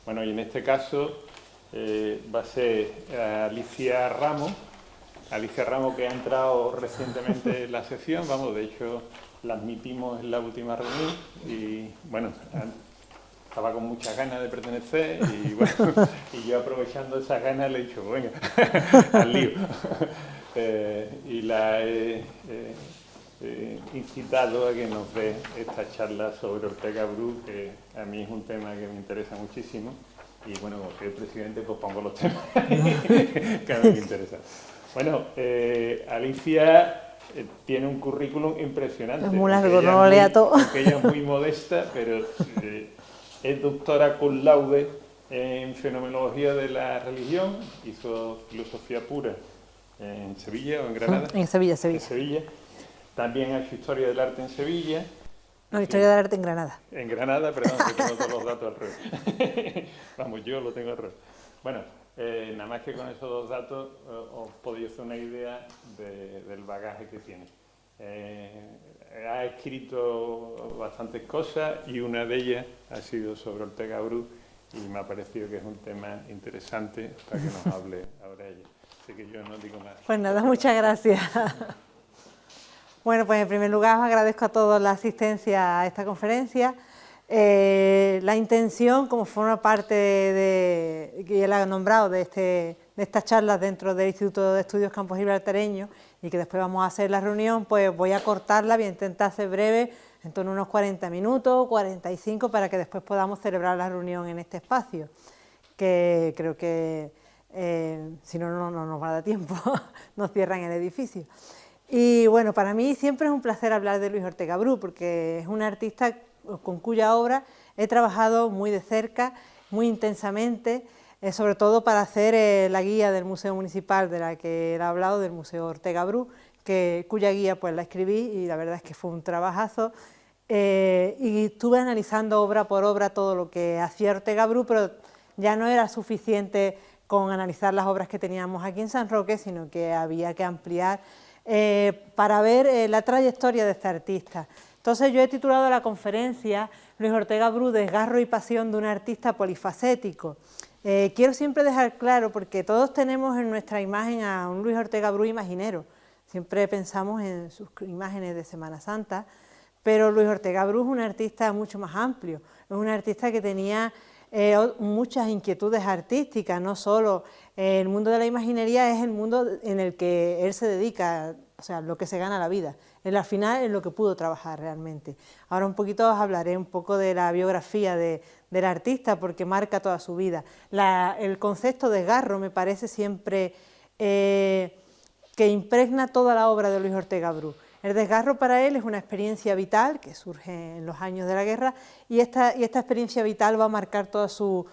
Bueno, y en este caso va a ser Alicia Ramos, que ha entrado recientemente en la sección, vamos, de hecho la admitimos en la última reunión y bueno, estaba con muchas ganas de pertenecer y bueno, y yo aprovechando esas ganas le he dicho, venga, al lío. Y la he incitado a que nos dé esta charla sobre Ortega Bru, que a mí es un tema que me interesa muchísimo. Y bueno, como soy el presidente, pues pongo los temas que a mí me interesan. Bueno, Alicia tiene un currículum impresionante. Es muy largo, no lo lea todo. Aunque ella es muy modesta, pero es doctora cum laude en fenomenología de la religión, hizo filosofía pura en Sevilla o en Granada. En Sevilla. En Sevilla. También ha hecho historia del arte en Sevilla. No, historia del arte en Granada. En Granada, perdón, que tengo todos los datos al revés. Vamos, yo lo tengo al revés. Bueno, nada más que con esos dos datos os podéis hacer una idea del bagaje que tiene. Ha escrito bastantes cosas y una de ellas ha sido sobre Ortega Bru y me ha parecido que es un tema interesante para que nos hable ahora ella. Así que yo no digo más. Pues nada, muchas gracias. Bueno, pues en primer lugar os agradezco a todos la asistencia a esta conferencia. La intención, como forma parte de, que ya la he nombrado, de estas charlas dentro del Instituto de Estudios Campos Gibraltareños y que después vamos a hacer la reunión, pues voy a cortarla, voy a intentar ser breve, en torno a unos 40 minutos, 45, para que después podamos celebrar la reunión en este espacio, que creo que si no, no nos va a dar tiempo, nos cierran el edificio. Y bueno, para mí siempre es un placer hablar de Luis Ortega Bru, porque es un artista con cuya obra he trabajado muy de cerca, muy intensamente, sobre todo para hacer la guía del Museo Municipal de la que he hablado, del Museo Ortega Bru, cuya guía pues la escribí y la verdad es que fue un trabajazo. Y estuve analizando obra por obra todo lo que hacía Ortega Bru, pero ya no era suficiente con analizar las obras que teníamos aquí en San Roque, sino que había que ampliar para ver la trayectoria de este artista. Entonces yo he titulado la conferencia Luis Ortega Bru, desgarro y pasión de un artista polifacético. Quiero siempre dejar claro, porque todos tenemos en nuestra imagen a un Luis Ortega Bru imaginero, siempre pensamos en sus imágenes de Semana Santa, pero Luis Ortega Bru es un artista mucho más amplio, es un artista que tenía muchas inquietudes artísticas, no solo el mundo de la imaginería es el mundo en el que él se dedica, o sea, lo que se gana la vida, él al final es lo que pudo trabajar realmente. Ahora un poquito os hablaré un poco de la biografía del artista porque marca toda su vida. El concepto de desgarro me parece siempre que impregna toda la obra de Luis Ortega Bru. El desgarro para él es una experiencia vital que surge en los años de la guerra y esta experiencia vital va a marcar toda su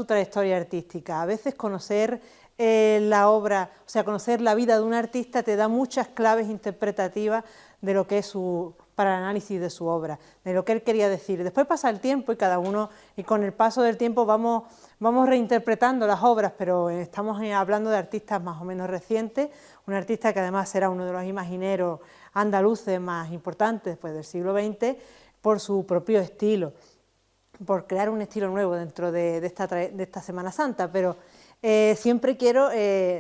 trayectoria artística. A veces conocer la obra, o sea, conocer la vida de un artista te da muchas claves interpretativas de lo que es para el análisis de su obra, de lo que él quería decir. Después pasa el tiempo y cada uno, y con el paso del tiempo vamos reinterpretando las obras, pero estamos hablando de artistas más o menos recientes, un artista que además era uno de los imagineros andaluces más importantes después del siglo XX, por su propio estilo, por crear un estilo nuevo dentro de esta Semana Santa, pero siempre quiero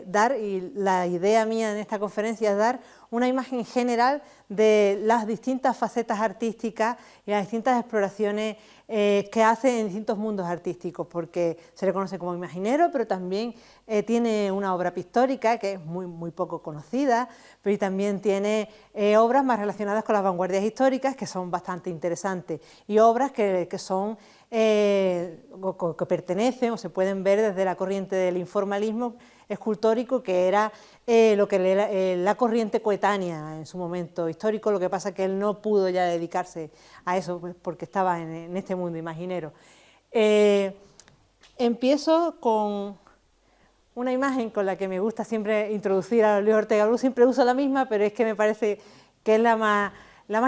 dar, y la idea mía en esta conferencia es dar una imagen general de las distintas facetas artísticas y las distintas exploraciones que hace en distintos mundos artísticos, porque se le conoce como imaginero, pero también tiene una obra pictórica que es muy poco conocida, pero también tiene obras más relacionadas con las vanguardias históricas que son bastante interesantes y obras que son que pertenecen o se pueden ver desde la corriente del informalismo escultórico, que era la corriente coetánea en su momento histórico. Lo que pasa es que él no pudo ya dedicarse a eso pues, porque estaba en este mundo imaginero. Empiezo con una imagen con la que me gusta siempre introducir a Luis Ortega Bru. Siempre uso la misma, pero es que me parece que es la más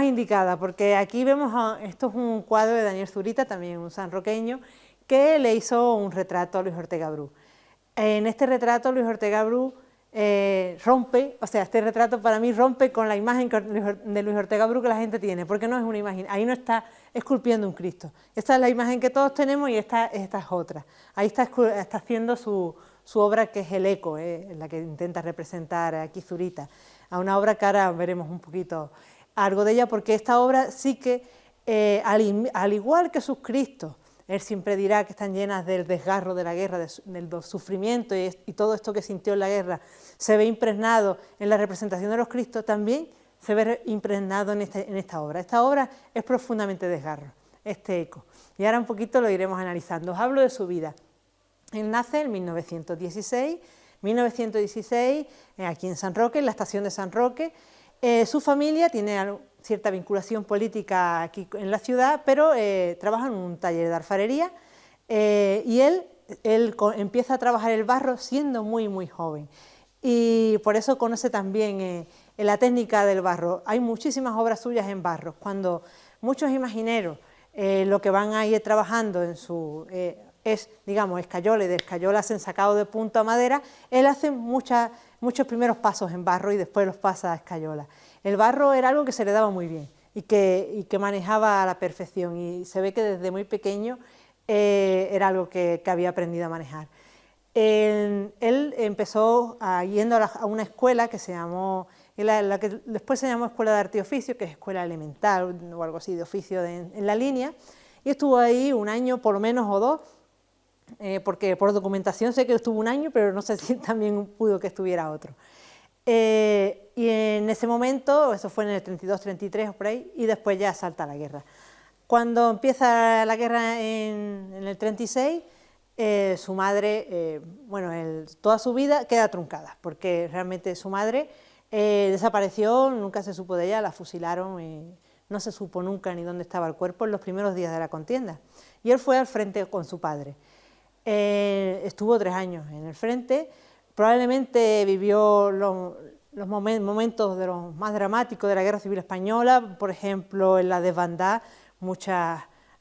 indicada, porque aquí vemos, esto es un cuadro de Daniel Zurita, también un sanroqueño, que le hizo un retrato a Luis Ortega Bru. En este retrato Luis Ortega Bru rompe, o sea, este retrato para mí rompe con la imagen de Luis Ortega Bru que la gente tiene, porque no es una imagen, ahí no está esculpiendo un Cristo. Esta es la imagen que todos tenemos y esta es otra. Ahí está haciendo su obra, que es el eco, la que intenta representar aquí Zurita, a una obra que ahora veremos un poquito algo de ella, porque esta obra sí que, al igual que sus Cristos, él siempre dirá que están llenas del desgarro de la guerra, del sufrimiento y todo esto que sintió en la guerra se ve impregnado en la representación de los Cristos, también se ve impregnado en esta obra. Esta obra es profundamente desgarro, este eco. Y ahora un poquito lo iremos analizando. Os hablo de su vida. Él nace en 1916, aquí en San Roque, en la estación de San Roque. Su familia tiene cierta vinculación política aquí en la ciudad, pero trabaja en un taller de alfarería y él empieza a trabajar el barro siendo muy, muy joven. Y por eso conoce también la técnica del barro. Hay muchísimas obras suyas en barro. Cuando muchos imagineros lo que van a ir trabajando en es, digamos, escayola, y de escayola hacen sacado de punto a madera, él hace muchos primeros pasos en barro y después los pasa a escayola. El barro era algo que se le daba muy bien y que manejaba a la perfección, y se ve que desde muy pequeño era algo que había aprendido a manejar. Él empezó yendo a una escuela que se llamó, la que después se llamó Escuela de Arte y Oficio, que es escuela elemental o algo así de oficio en la línea, y estuvo ahí un año por lo menos o dos, porque por documentación sé que estuvo un año, pero no sé si también pudo que estuviera otro. Y en ese momento, eso fue en el 32-33 o por ahí, y después ya salta la guerra. Cuando empieza la guerra en el 36, su madre, toda su vida queda truncada, porque realmente su madre desapareció, nunca se supo de ella, la fusilaron, no se supo nunca ni dónde estaba el cuerpo en los primeros días de la contienda. Y él fue al frente con su padre. Estuvo 3 años en el frente, probablemente vivió los momentos de los más dramáticos de la Guerra Civil Española, por ejemplo, en la desbandada,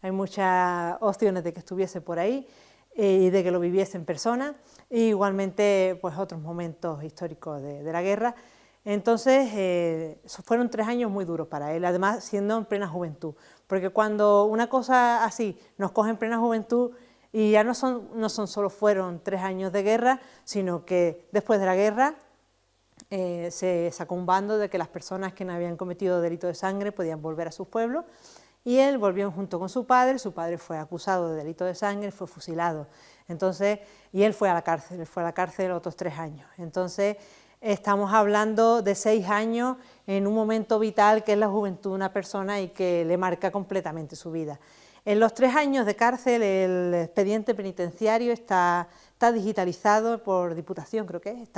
hay muchas opciones de que estuviese por ahí y de que lo viviese en persona, e igualmente pues otros momentos históricos de la guerra. Entonces, fueron 3 años muy duros para él, además siendo en plena juventud, porque cuando una cosa así nos coge en plena juventud, y ya no solo fueron 3 años de guerra, sino que después de la guerra se sacó un bando de que las personas que no habían cometido delito de sangre podían volver a sus pueblos, y él volvió junto con su padre fue acusado de delito de sangre, fue fusilado, entonces, y él fue a la cárcel otros 3 años, entonces estamos hablando de 6 años en un momento vital que es la juventud de una persona y que le marca completamente su vida. En los 3 años de cárcel el expediente penitenciario está digitalizado por Diputación, creo que es,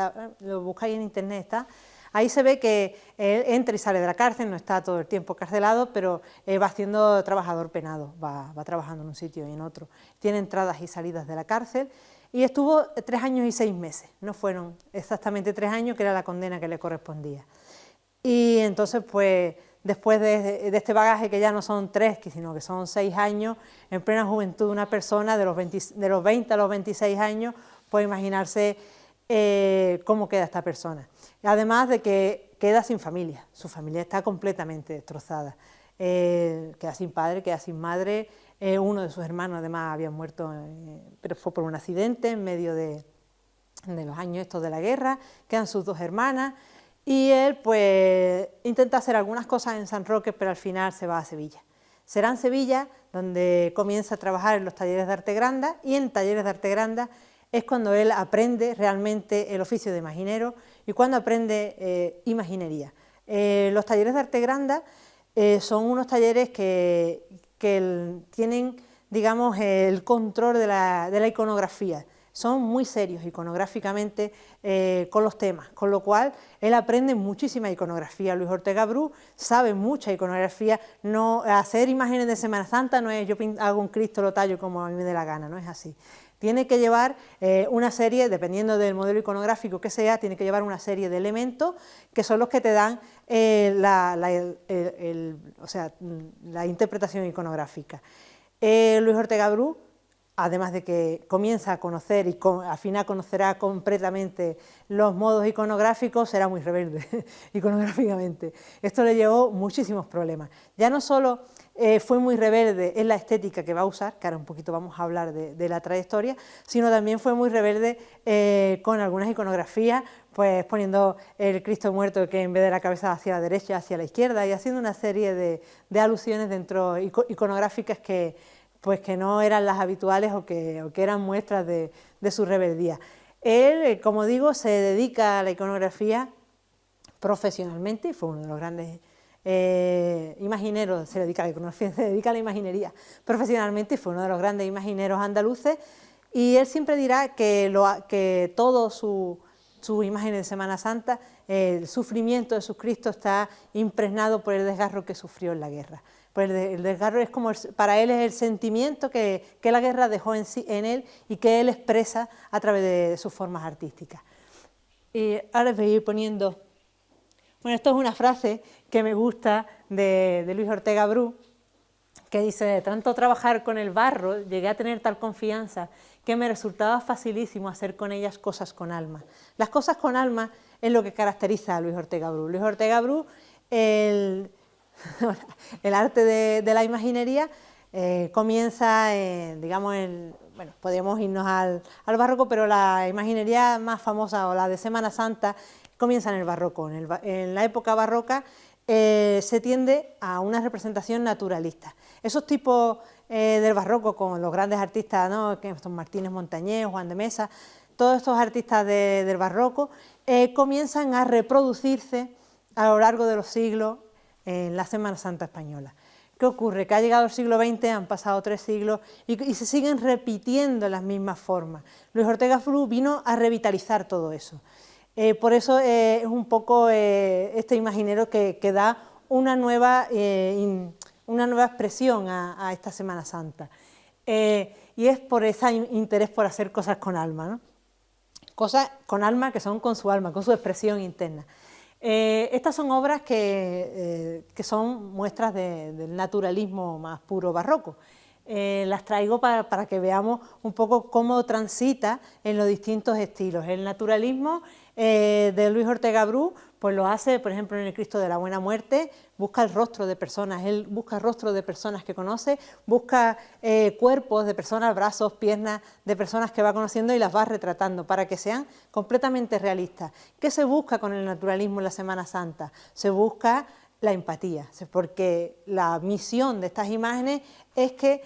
lo buscáis en internet, está. Ahí se ve que él entra y sale de la cárcel, no está todo el tiempo encarcelado, pero va siendo trabajador penado, va trabajando en un sitio y en otro. Tiene entradas y salidas de la cárcel y estuvo 3 años y 6 meses, no fueron exactamente 3 años, que era la condena que le correspondía. Y entonces, pues, después de este bagaje, que ya no son 3, sino que son 6 años, en plena juventud de una persona, de los 20 a los 26 años, puede imaginarse cómo queda esta persona. Además de que queda sin familia, su familia está completamente destrozada, queda sin padre, queda sin madre, uno de sus hermanos además había muerto, pero fue por un accidente en medio de los años estos de la guerra, quedan sus 2 hermanas, y él pues intenta hacer algunas cosas en San Roque, pero al final se va a Sevilla. Será en Sevilla donde comienza a trabajar en los talleres de arte granda, y en talleres de arte granda es cuando él aprende realmente el oficio de imaginero y cuando aprende imaginería. Los talleres de arte granda son unos talleres que tienen, digamos, el control de la iconografía. Son muy serios iconográficamente con los temas, con lo cual él aprende muchísima iconografía. Luis Ortega Bru sabe mucha iconografía. No, hacer imágenes de Semana Santa no es yo hago un Cristo, lo tallo como a mí me dé la gana, no es así. Tiene que llevar una serie, dependiendo del modelo iconográfico que sea, tiene que llevar una serie de elementos que son los que te dan la interpretación iconográfica. Luis Ortega Bru además de que comienza a conocer y al final conocerá completamente los modos iconográficos, será muy rebelde iconográficamente. Esto le llevó muchísimos problemas. Ya no solo fue muy rebelde en la estética que va a usar, que ahora un poquito vamos a hablar de la trayectoria, sino también fue muy rebelde con algunas iconografías, pues poniendo el Cristo muerto que en vez de la cabeza hacia la derecha, hacia la izquierda, y haciendo una serie de alusiones dentro iconográficas que no eran las habituales o que eran muestras de su rebeldía. Él, como digo, se dedica a la iconografía profesionalmente y fue uno de los grandes imagineros, se dedica a la iconografía, se dedica a la imaginería profesionalmente y fue uno de los grandes imagineros andaluces, y él siempre dirá que todo sus imágenes de Semana Santa, el sufrimiento de Jesucristo está impregnado por el desgarro que sufrió en la guerra. Pues el desgarro es como, para él es el sentimiento que la guerra dejó en él y que él expresa a través de sus formas artísticas. Y ahora les voy a ir poniendo, bueno, esto es una frase que me gusta de Luis Ortega Bru, que dice: de tanto trabajar con el barro, llegué a tener tal confianza que me resultaba facilísimo hacer con ellas cosas con alma. Las cosas con alma es lo que caracteriza a Luis Ortega Bru. Luis Ortega Bru, el arte de la imaginería comienza, digamos, bueno, podemos irnos al barroco, pero la imaginería más famosa, o la de Semana Santa, comienza en el barroco. En la época barroca se tiende a una representación naturalista. Esos tipos del barroco, con los grandes artistas, ¿no?, que son Martínez Montañés, Juan de Mesa, todos estos artistas del barroco comienzan a reproducirse a lo largo de los siglos en la Semana Santa española. ¿Qué ocurre? Que ha llegado el siglo XX, han pasado 3 siglos y se siguen repitiendo las mismas formas. Luis Ortega Bru vino a revitalizar todo eso. Por eso es un poco este imaginero que da una nueva expresión a esta Semana Santa. Y es por ese interés por hacer cosas con alma, ¿no? Cosas con alma que son con su alma, con su expresión interna. Estas son obras que son muestras del naturalismo más puro barroco. Las traigo para que veamos un poco cómo transita en los distintos estilos. El naturalismo de Luis Ortega Bru pues lo hace, por ejemplo, en el Cristo de la Buena Muerte, busca el rostro de personas, él busca el rostro de personas que conoce, busca cuerpos de personas, brazos, piernas de personas que va conociendo y las va retratando para que sean completamente realistas. ¿Qué se busca con el naturalismo en la Semana Santa? Se busca la empatía, porque la misión de estas imágenes es que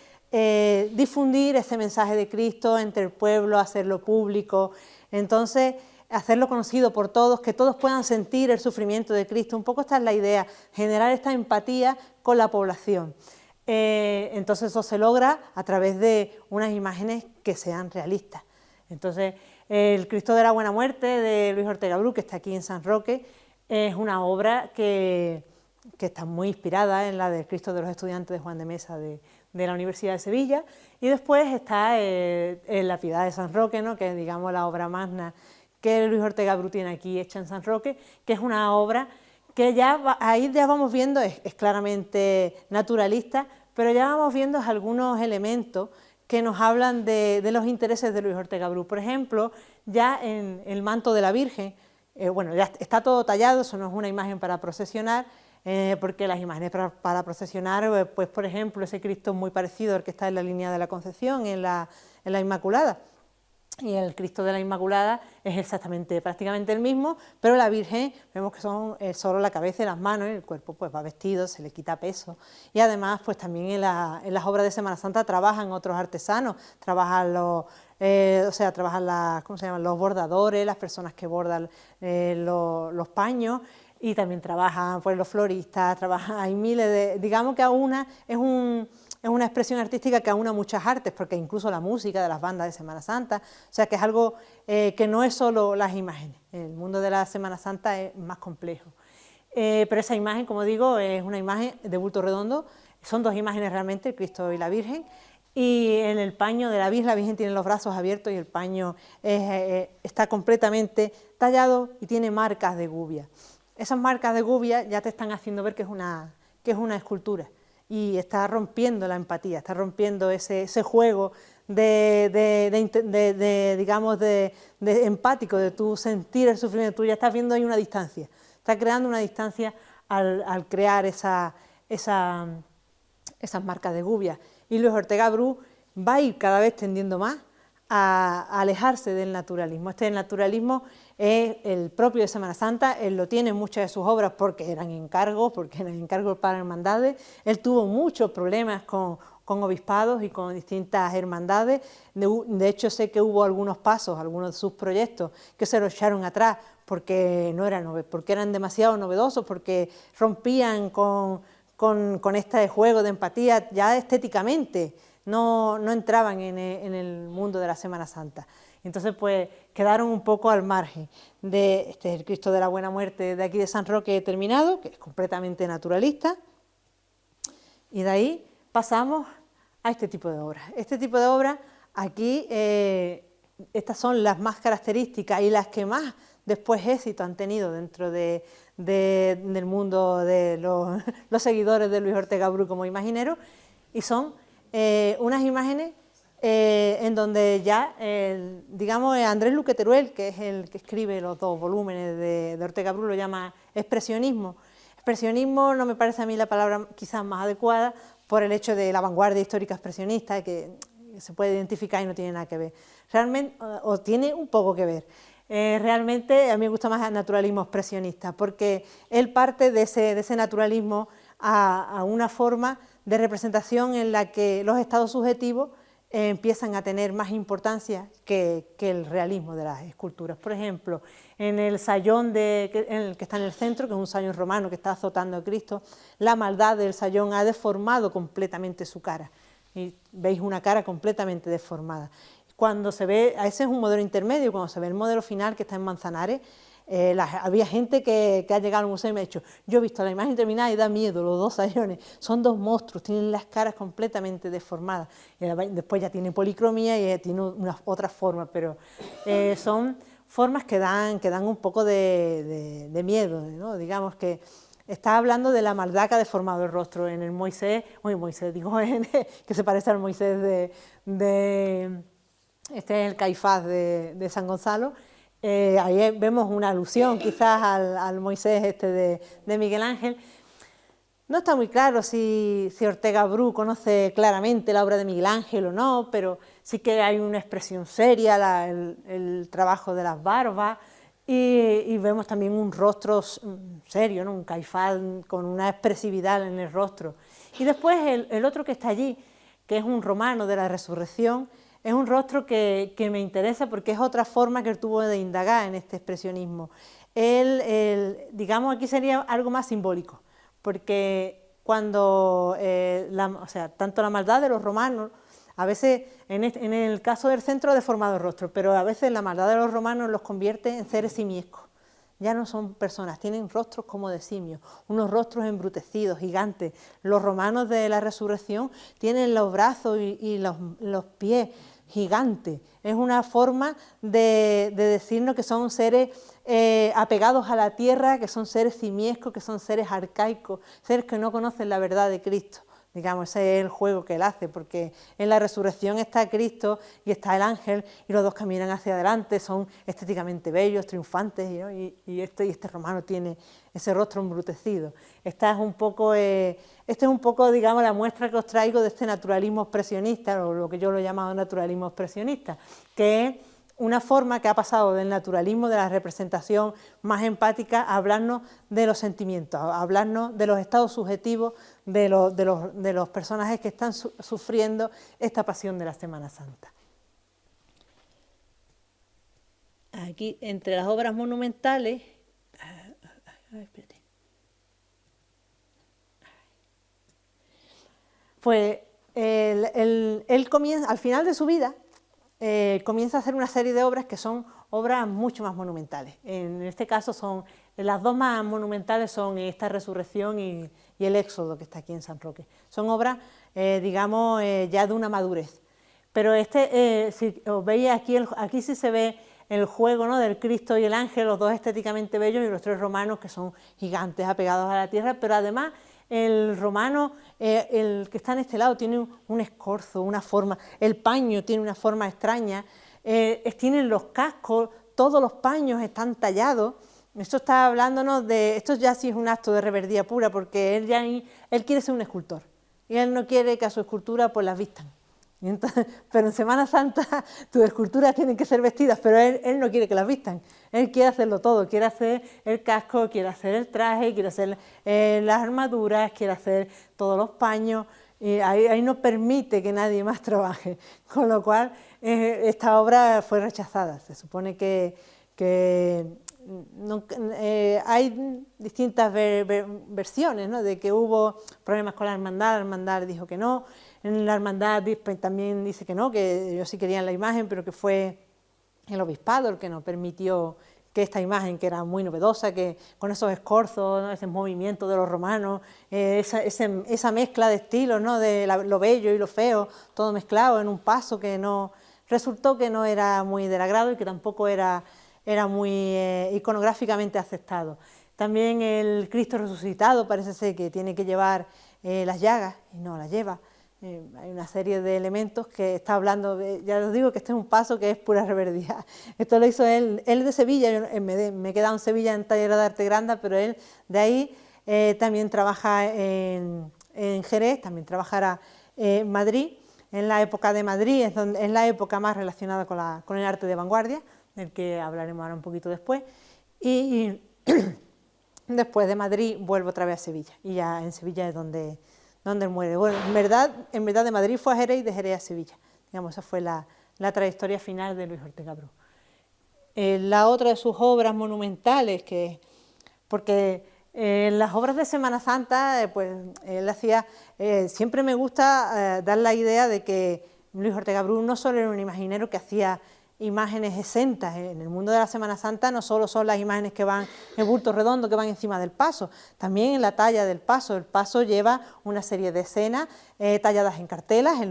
difundir ese mensaje de Cristo entre el pueblo, hacerlo público, entonces hacerlo conocido por todos, que todos puedan sentir el sufrimiento de Cristo. Un poco esta es la idea, generar esta empatía con la población. Entonces eso se logra a través de unas imágenes que sean realistas. Entonces el Cristo de la Buena Muerte de Luis Ortega Bru, que está aquí en San Roque, es una obra que está muy inspirada en la del Cristo de los Estudiantes de Juan de Mesa de la Universidad de Sevilla, y después está en la Piedad de San Roque, ¿no?, que es, digamos, la obra magna que Luis Ortega Bru tiene aquí hecha en San Roque, que es una obra que ahí ya vamos viendo, es claramente naturalista, pero ya vamos viendo algunos elementos que nos hablan de los intereses de Luis Ortega Bru. Por ejemplo, ya en el manto de la Virgen, bueno, ya está todo tallado, eso no es una imagen para procesionar, porque las imágenes para procesionar, pues por ejemplo, ese Cristo es muy parecido al que está en la línea de la Concepción, en la Inmaculada. Y el Cristo de la Inmaculada es prácticamente el mismo, pero la Virgen vemos que son solo la cabeza y las manos, y el cuerpo pues va vestido, se le quita peso. Y además pues también en las obras de Semana Santa trabajan otros artesanos, trabajan ¿cómo se llaman?, los bordadores, las personas que bordan los paños, y también trabajan pues los floristas, hay miles digamos que es una expresión artística que aúna muchas artes, porque incluso la música de las bandas de Semana Santa, o sea que es algo que no es solo las imágenes, el mundo de la Semana Santa es más complejo. Pero esa imagen, como digo, es una imagen de bulto redondo, son 2 imágenes realmente, el Cristo y la Virgen, y en el paño de la Virgen tiene los brazos abiertos y el paño está completamente tallado y tiene marcas de gubia. Esas marcas de gubia ya te están haciendo ver que es una escultura. y está rompiendo la empatía, está rompiendo ese juego digamos, de empático, de tu sentir el sufrimiento. Tú ya estás viendo ahí una distancia, estás creando una distancia al crear esas marcas de Gubia. Y Luis Ortega Bru va a ir cada vez tendiendo más a alejarse del naturalismo. Este naturalismo es el propio de Semana Santa, él lo tiene en muchas de sus obras porque eran encargos para hermandades. Él tuvo muchos problemas con obispados y con distintas hermandades. De hecho, sé que hubo algunos pasos, algunos de sus proyectos que se los echaron atrás porque eran demasiado novedosos, porque rompían con este juego de empatía ya estéticamente. No entraban en el mundo de la Semana Santa. Entonces, pues, quedaron un poco al margen de el Cristo de la Buena Muerte de aquí de San Roque terminado, que es completamente naturalista, y de ahí pasamos a este tipo de obras. Este tipo de obras, aquí, estas son las más características y las que más después éxito han tenido dentro del mundo de los seguidores de Luis Ortega Bru como imaginero, y son unas imágenes en donde ya, digamos, Andrés Luque Teruel, que es el que escribe los 2 volúmenes de Ortega Bru, lo llama expresionismo. Expresionismo no me parece a mí la palabra quizás más adecuada por el hecho de la vanguardia histórica expresionista, que se puede identificar y no tiene nada que ver. Realmente, o tiene un poco que ver. Realmente a mí me gusta más el naturalismo expresionista, porque él parte de ese naturalismo a una forma de representación en la que los estados subjetivos empiezan a tener más importancia que el realismo de las esculturas. Por ejemplo, en el sayón que está en el centro, que es un sayón romano que está azotando a Cristo, la maldad del sayón ha deformado completamente su cara. Y veis una cara completamente deformada. Cuando se ve, ese es un modelo intermedio, cuando se ve el modelo final que está en Manzanares, había gente que ha llegado al museo y me ha dicho, yo he visto la imagen terminada y da miedo, los 2 sayones, son 2 monstruos, tienen las caras completamente deformadas, y después ya tiene policromía y tiene otras formas, pero son formas que dan un poco de miedo, ¿no? Digamos que está hablando de la maldad que ha deformado el rostro en el Moisés, que se parece al Moisés este es el Caifás de San Gonzalo. Ahí vemos una alusión quizás al Moisés de Miguel Ángel. No está muy claro si Ortega Bru conoce claramente la obra de Miguel Ángel o no, pero sí que hay una expresión seria, el trabajo de las barbas, y vemos también un rostro serio, ¿no? Un Caifás con una expresividad en el rostro. Y después el otro que está allí, que es un romano de la Resurrección, es un rostro que me interesa porque es otra forma que él tuvo de indagar en este expresionismo. Digamos, aquí sería algo más simbólico, porque cuando, tanto la maldad de los romanos, a veces, en el caso del centro ha deformado el rostro, pero a veces la maldad de los romanos los convierte en seres simiescos. Ya no son personas, tienen rostros como de simios, unos rostros embrutecidos, gigantes. Los romanos de la Resurrección tienen los brazos y los pies gigantes. Es una forma de decirnos que son seres apegados a la tierra, que son seres simiescos, que son seres arcaicos, seres que no conocen la verdad de Cristo. Digamos, ese es el juego que él hace, porque en la resurrección está Cristo y está el ángel, y los 2 caminan hacia adelante, son estéticamente bellos, triunfantes, ¿no? y este romano tiene ese rostro embrutecido. Este es un poco, digamos, la muestra que os traigo de este naturalismo expresionista, o lo que yo lo he llamado naturalismo expresionista, que es una forma que ha pasado del naturalismo, de la representación más empática, a hablarnos de los sentimientos, a hablarnos de los estados subjetivos de los personajes que están sufriendo esta pasión de la Semana Santa. Aquí, entre las obras monumentales, pues él comienza, al final de su vida, comienza a hacer una serie de obras que son obras mucho más monumentales. En este caso las 2 más monumentales son esta Resurrección y el Éxodo, que está aquí en San Roque. Son obras, digamos, ya de una madurez. Pero si os veis aquí sí se ve el juego, ¿no?, del Cristo y el ángel, los 2 estéticamente bellos, y los 3 romanos que son gigantes apegados a la tierra, pero además el romano, el que está en este lado, tiene un escorzo, una forma, el paño tiene una forma extraña, tienen los cascos, todos los paños están tallados. Esto está hablándonos de, esto ya sí es un acto de reverdía pura, porque él quiere ser un escultor, y él no quiere que a su escultura pues las vistan. Entonces, pero en Semana Santa tus esculturas tienen que ser vestidas, pero él no quiere que las vistan, él quiere hacerlo todo, quiere hacer el casco, quiere hacer el traje, quiere hacer las armaduras, quiere hacer todos los paños, y ahí no permite que nadie más trabaje, con lo cual esta obra fue rechazada. Se supone que hay distintas versiones, ¿no?, de que hubo problemas con la hermandad dijo que no. En la hermandad también dice que no, que ellos sí querían la imagen, pero que fue el obispado el que no permitió que esta imagen, que era muy novedosa, que con esos escorzos, ¿no?, ese movimiento de los romanos, esa mezcla de estilos, ¿no?, de lo bello y lo feo, todo mezclado en un paso que no resultó que no era muy del agrado y que tampoco era muy iconográficamente aceptado. También el Cristo resucitado parece ser que tiene que llevar las llagas y no las lleva. Hay una serie de elementos que está hablando, ya os digo que este es un paso que es pura reverdía. Esto lo hizo él de Sevilla, yo me he quedado en Sevilla en taller de arte grande, pero él de ahí también trabaja en Jerez, también trabajará en Madrid. En la época de Madrid es la época más relacionada con el arte de vanguardia, del que hablaremos ahora un poquito después, y después de Madrid vuelve otra vez a Sevilla, y ya en Sevilla es donde él muere. Bueno, en verdad de Madrid fue a Jerez y de Jerez a Sevilla. Digamos, esa fue la trayectoria final de Luis Ortega Bru. La otra de sus obras monumentales, porque en las obras de Semana Santa, pues él hacía, siempre me gusta dar la idea de que Luis Ortega Bru no solo era un imaginero que hacía imágenes exentas. En el mundo de la Semana Santa no solo son las imágenes que van en bulto redondo, que van encima del paso, también en la talla del paso. El paso lleva una serie de escenas talladas en cartelas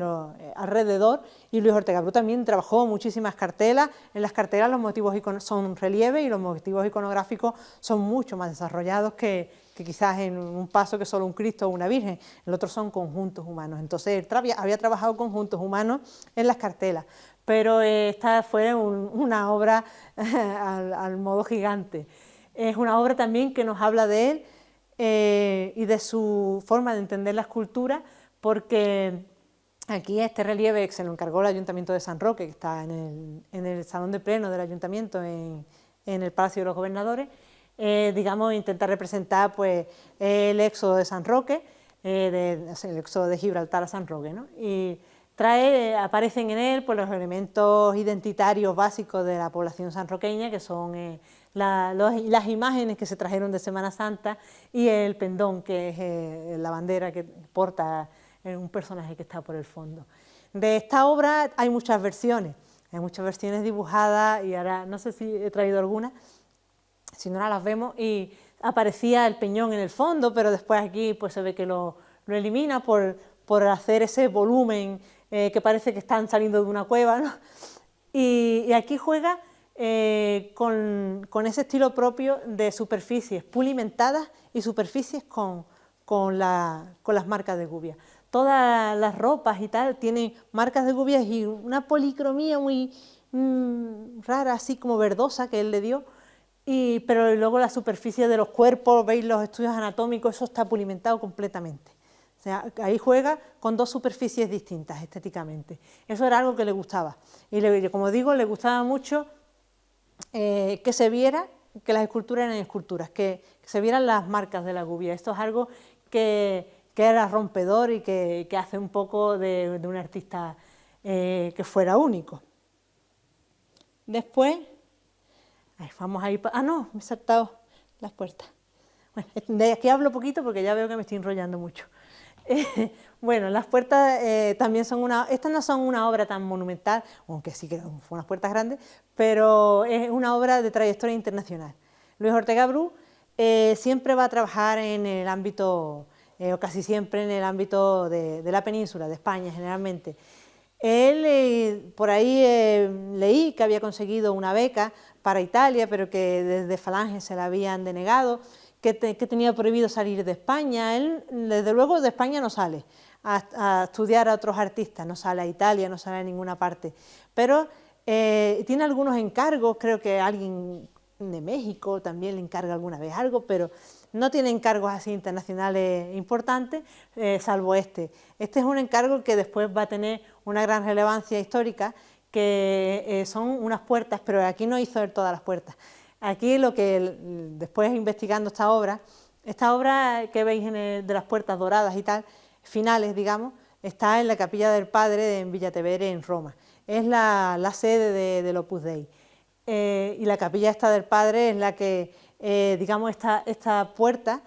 alrededor, y Luis Ortega Bru también trabajó muchísimas cartelas. En las cartelas los motivos son relieve y los motivos iconográficos son mucho más desarrollados que quizás en un paso que es solo un Cristo o una Virgen. El otro son conjuntos humanos. Entonces él había trabajado conjuntos humanos en las cartelas, pero esta fue una obra al modo gigante. Es una obra también que nos habla de él y de su forma de entender la escultura, porque aquí este relieve que se lo encargó el Ayuntamiento de San Roque, que está en el Salón de Pleno del Ayuntamiento, en el Palacio de los Gobernadores, digamos, intenta representar pues el éxodo de San Roque, el éxodo de Gibraltar a San Roque, ¿no? Y aparecen en él pues los elementos identitarios básicos de la población sanroqueña, que son las imágenes que se trajeron de Semana Santa y el pendón, que es la bandera que porta un personaje que está por el fondo. De esta obra hay muchas versiones dibujadas, y ahora no sé si he traído algunas, si no, ahora las vemos, y aparecía el peñón en el fondo, pero después aquí pues se ve que lo elimina por hacer ese volumen que parece que están saliendo de una cueva, ¿no? Y aquí juega con ese estilo propio de superficies pulimentadas y superficies con las marcas de gubia. Todas las ropas y tal tienen marcas de gubias y una policromía muy rara, así como verdosa, que él le dio, pero luego la superficie de los cuerpos, veis los estudios anatómicos, eso está pulimentado completamente. O sea, ahí juega con dos superficies distintas estéticamente. Eso era algo que le gustaba. Y como digo, le gustaba mucho que se viera que las esculturas eran esculturas, que se vieran las marcas de la gubia. Esto es algo que era rompedor y que hace un poco de un artista que fuera único. Después, vamos a ir... no, me he saltado las puertas. Bueno, de aquí hablo poquito porque ya veo que me estoy enrollando mucho. Bueno, las puertas también son estas no son una obra tan monumental, aunque sí que fueron unas puertas grandes, pero es una obra de trayectoria internacional. Luis Ortega Bru siempre va a trabajar en el ámbito, o casi siempre en el ámbito de la península, de España generalmente. Él, por ahí leí que había conseguido una beca para Italia, pero que desde Falange se la habían denegado, que tenía prohibido salir de España. Él, desde luego, de España no sale a estudiar a otros artistas, no sale a Italia, no sale a ninguna parte, pero tiene algunos encargos, creo que alguien de México también le encarga alguna vez algo, pero no tiene encargos así internacionales importantes, salvo este. Este es un encargo que después va a tener una gran relevancia histórica, que son unas puertas, pero aquí no hizo él todas las puertas. Aquí lo que, después investigando esta obra que veis de las puertas doradas y tal, finales, digamos, está en la Capilla del Padre en Villatevere, en Roma. Es la sede del Opus Dei. Y la capilla esta del Padre es la que, digamos, esta puerta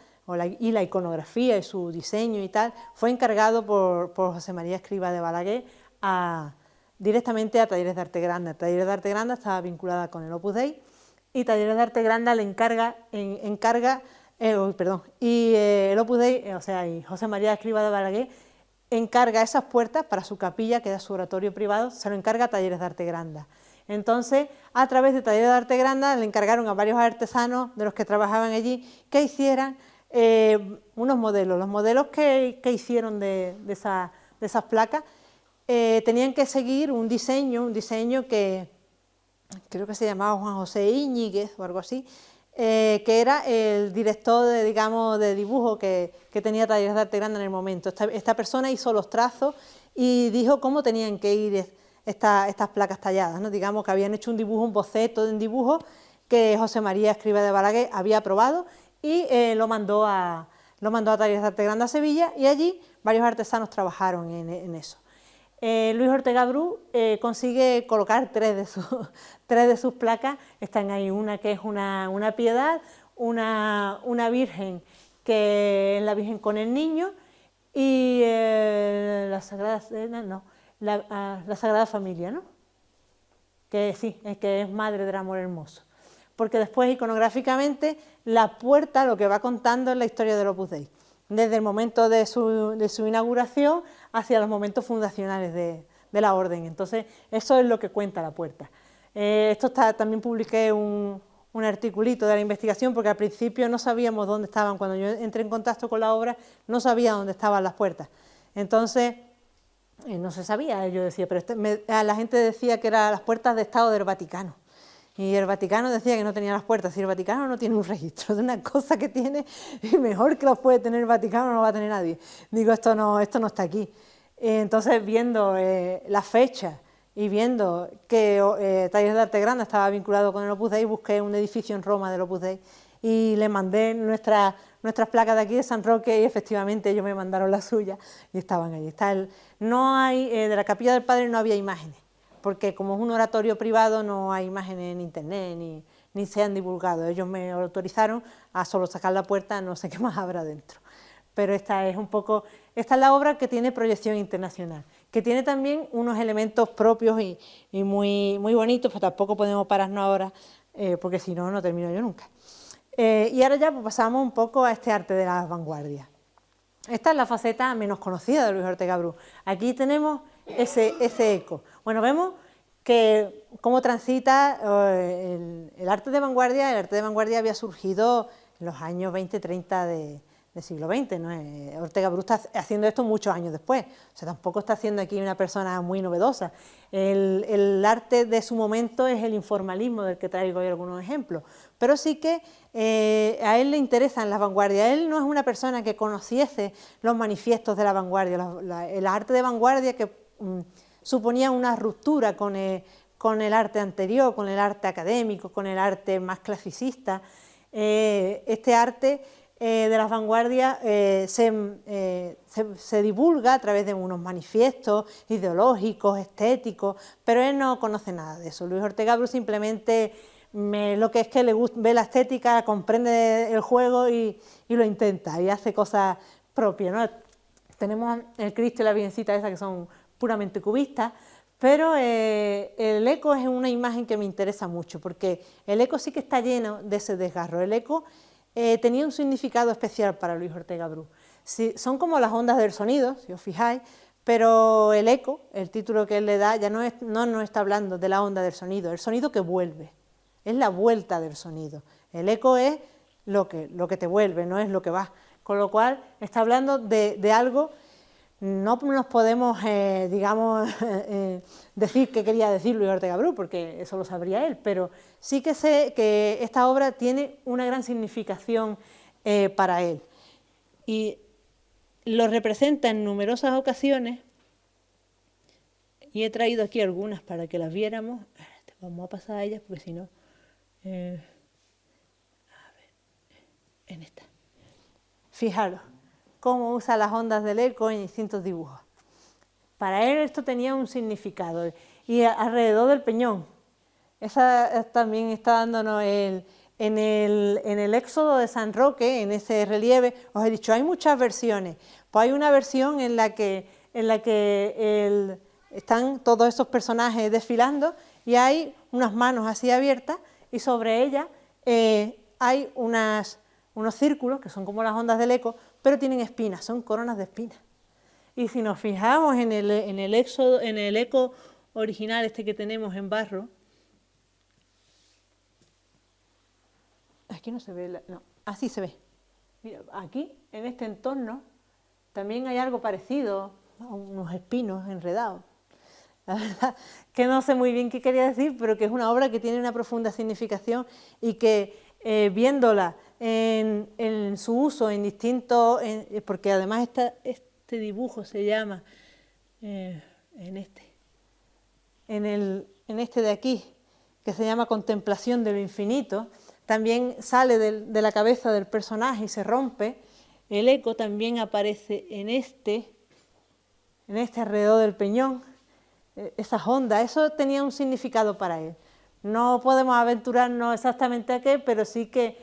y la iconografía y su diseño y tal, fue encargado por José María Escrivá de Balaguer directamente a Talleres de Arte Grande. Talleres de Arte Grande estaba vinculada con el Opus Dei y Talleres de Arte Grande le el Opus Dei, o sea, y José María Escrivá de Balaguer encarga esas puertas para su capilla, que era su oratorio privado, se lo encarga a Talleres de Arte Grande. Entonces, a través de Talleres de Arte Grande le encargaron a varios artesanos de los que trabajaban allí que hicieran unos modelos. Los modelos que hicieron de esas placas tenían que seguir un diseño que creo que se llamaba Juan José Íñiguez o algo así, que era el director de dibujo que tenía Talleres de Arte Grande en el momento. Esta persona hizo los trazos y dijo cómo tenían que ir estas placas talladas, ¿no? Digamos que habían hecho un boceto de un dibujo que José María Escrivá de Balaguer había aprobado y lo mandó a Talleres de Arte Grande a Sevilla, y allí varios artesanos trabajaron en eso. Luis Ortega Bru consigue colocar tres de sus placas, están ahí, una que es una piedad, una virgen que es la Virgen con el Niño, y la Sagrada la Sagrada Familia, ¿no? Que sí, es que es Madre del Amor Hermoso. Porque después, iconográficamente, la puerta lo que va contando es la historia del Opus Dei, desde el momento de su inauguración hacia los momentos fundacionales de la orden. Entonces, eso es lo que cuenta la puerta. También publiqué un articulito de la investigación, porque al principio no sabíamos dónde estaban. Cuando yo entré en contacto con la obra, no sabía dónde estaban las puertas. Entonces, no se sabía. Yo decía, pero la gente decía que eran las puertas de Estado del Vaticano. Y el Vaticano decía que no tenía las puertas. Si el Vaticano no tiene un registro de una cosa que tiene, mejor que los puede tener el Vaticano, no lo va a tener nadie. Digo, esto no está aquí. Entonces, viendo la fecha y viendo que Talleres de Arte Grande estaba vinculado con el Opus Dei, busqué un edificio en Roma del Opus Dei y le mandé nuestras placas de aquí de San Roque, y efectivamente ellos me mandaron las suyas y estaban allí. De la Capilla del Padre no había imágenes, porque como es un oratorio privado no hay imágenes en internet ni se han divulgado. Ellos me autorizaron a solo sacar la puerta, no sé qué más habrá dentro. Pero esta es la obra que tiene proyección internacional, que tiene también unos elementos propios y muy, muy bonitos, pero tampoco podemos pararnos ahora, porque si no, no termino yo nunca. Y ahora ya pasamos un poco a este arte de las vanguardias. Esta es la faceta menos conocida de Luis Ortega Bru. Aquí tenemos ese eco. Bueno, vemos cómo transita el arte de vanguardia. El arte de vanguardia había surgido en los años 20-30 del siglo XX, ¿no? Ortega Bru está haciendo esto muchos años después, o sea, tampoco está haciendo aquí una persona muy novedosa. El arte de su momento es el informalismo, del que traigo hoy algunos ejemplos, pero sí que a él le interesan las vanguardias. Él no es una persona que conociese los manifiestos de la vanguardia, el arte de vanguardia que suponía una ruptura con el arte anterior, con el arte académico, con el arte más clasicista. Este arte de las vanguardias se divulga a través de unos manifiestos ideológicos, estéticos, pero él no conoce nada de eso. Luis Ortega Bru simplemente lo que es que ve la estética, comprende el juego y lo intenta, y hace cosas propias, ¿no? Tenemos el Cristo y la Virgencita esa que son puramente cubistas, pero el eco es una imagen que me interesa mucho, porque el eco sí que está lleno de ese desgarro. El eco tenía un significado especial para Luis Ortega Bru. Sí, son como las ondas del sonido, si os fijáis, pero el eco, el título que él le da, ya no nos está hablando de la onda del sonido, el sonido que vuelve, es la vuelta del sonido. El eco es lo que te vuelve, no es lo que vas. Con lo cual está hablando de algo, no nos podemos, digamos, decir qué quería decir Luis Ortega Bru, porque eso lo sabría él, pero sí que sé que esta obra tiene una gran significación para él. Y lo representa en numerosas ocasiones, y he traído aquí algunas para que las viéramos. Vamos a pasar a ellas porque si no... a ver, en esta. Fijaros cómo usa las ondas del eco en distintos dibujos. Para él esto tenía un significado. Y alrededor del peñón, esa también está dándonos en el Éxodo de San Roque, en ese relieve. Os he dicho, hay muchas versiones. Pues hay una versión en la que están todos esos personajes desfilando y hay unas manos así abiertas y sobre ellas hay unos círculos que son como las ondas del eco, pero tienen espinas, son coronas de espinas. Y si nos fijamos en el Éxodo, en el eco original este que tenemos en barro, aquí no se ve, no, así se ve. Mira, aquí, en este entorno, también hay algo parecido a unos espinos enredados. La verdad que no sé muy bien qué quería decir, pero que es una obra que tiene una profunda significación y que viéndola en su uso en distintos, porque además este dibujo se llama, en este de aquí, que se llama Contemplación de lo Infinito, también sale de la cabeza del personaje y se rompe. El eco también aparece en este alrededor del peñón, esas ondas. Eso tenía un significado para él. No podemos aventurarnos exactamente a qué, pero sí que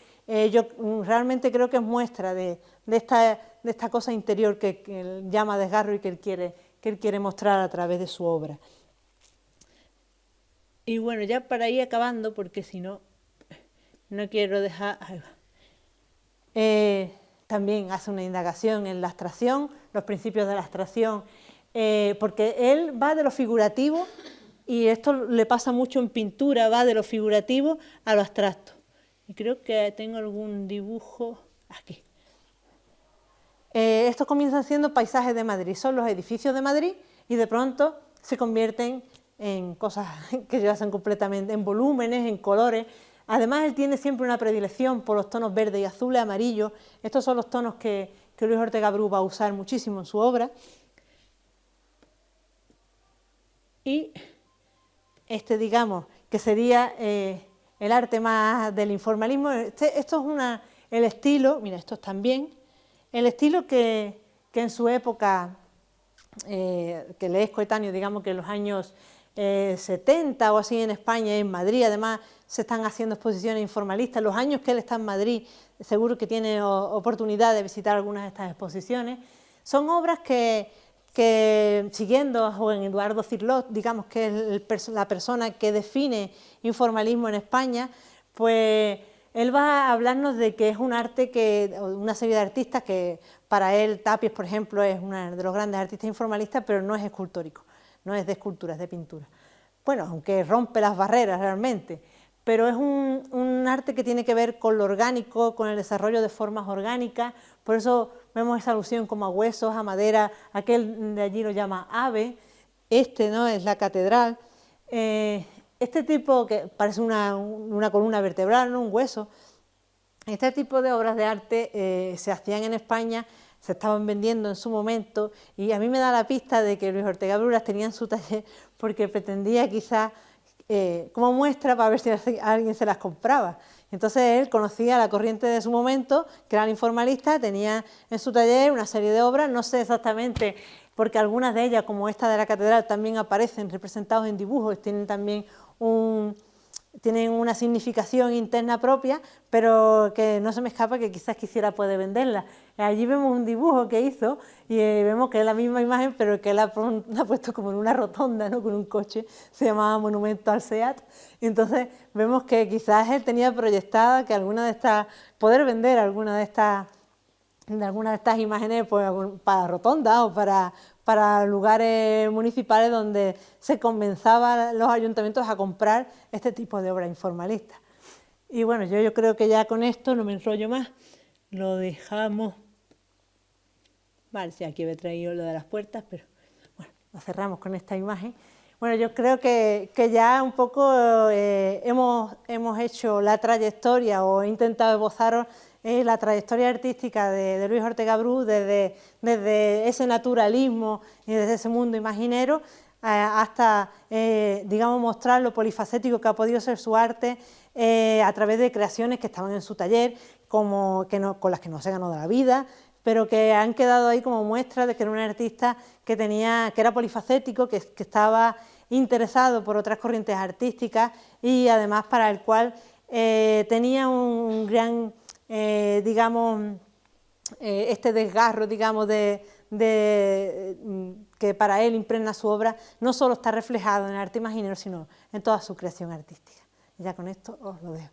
yo realmente creo que es muestra de esta cosa interior que él llama desgarro y que él quiere mostrar a través de su obra. Y bueno, ya para ir acabando, porque si no, no quiero dejar... también hace una indagación en la abstracción, los principios de la abstracción, porque él va de lo figurativo, y esto le pasa mucho en pintura, va de lo figurativo a lo abstracto. Y creo que tengo algún dibujo aquí. Estos comienzan siendo paisajes de Madrid, son los edificios de Madrid y de pronto se convierten en cosas que ya son completamente, en volúmenes, en colores. Además, él tiene siempre una predilección por los tonos verde y azul y amarillo. Estos son los tonos que Luis Ortega Bru va a usar muchísimo en su obra. Y digamos, que sería el arte más del informalismo. Esto es el estilo, mira, estos también, el estilo que en su época, que le es coetáneo, digamos que en los años 70 o así en España y en Madrid, además se están haciendo exposiciones informalistas. Los años que él está en Madrid, seguro que tiene oportunidad de visitar algunas de estas exposiciones. Son obras que siguiendo a Juan Eduardo Cirlot, digamos que es la persona que define informalismo en España, pues él va a hablarnos de que es un arte una serie de artistas que para él Tapies, por ejemplo, es uno de los grandes artistas informalistas, pero no es escultórico, no es de escultura, es de pintura. Bueno, aunque rompe las barreras realmente, pero es un arte que tiene que ver con lo orgánico, con el desarrollo de formas orgánicas. Por eso vemos esa alusión como a huesos, a madera, aquel de allí lo llama ave, ¿no? Es la catedral. Este tipo que parece una columna vertebral, ¿no? Un hueso. Este tipo de obras de arte se hacían en España, se estaban vendiendo en su momento, y a mí me da la pista de que Luis Ortega Bru las tenía en su taller porque pretendía quizás como muestra para ver si alguien se las compraba. Entonces él conocía la corriente de su momento, que era el informalista, tenía en su taller una serie de obras, no sé exactamente, porque algunas de ellas, como esta de la catedral, también aparecen representados en dibujos, tienen también tienen una significación interna propia, pero que no se me escapa que quizás quisiera poder venderla. Allí vemos un dibujo que hizo y vemos que es la misma imagen, pero que él la ha puesto como en una rotonda, ¿no? Con un coche, se llamaba Monumento al SEAT, y entonces vemos que quizás él tenía proyectada que poder vender alguna de estas imágenes pues, para rotondas o para lugares municipales donde se convenzaba a los ayuntamientos a comprar este tipo de obra informalista. Y bueno, yo creo que ya con esto no me enrollo más, lo dejamos. Vale, sí, aquí he traído lo de las puertas, pero bueno, lo cerramos con esta imagen. Bueno, yo creo que ya un poco hemos hecho la trayectoria o he intentado esbozaros la trayectoria artística de Luis Ortega Bru desde ese naturalismo y desde ese mundo imaginero hasta, digamos, mostrar lo polifacético que ha podido ser su arte a través de creaciones que estaban en su taller, con las que no se ganó de la vida, pero que han quedado ahí como muestra de que era un artista que era polifacético, que estaba interesado por otras corrientes artísticas y además para el cual tenía un gran, digamos, este desgarro, digamos, que para él impregna su obra, no solo está reflejado en el arte imaginero, sino en toda su creación artística. Y ya con esto os lo dejo.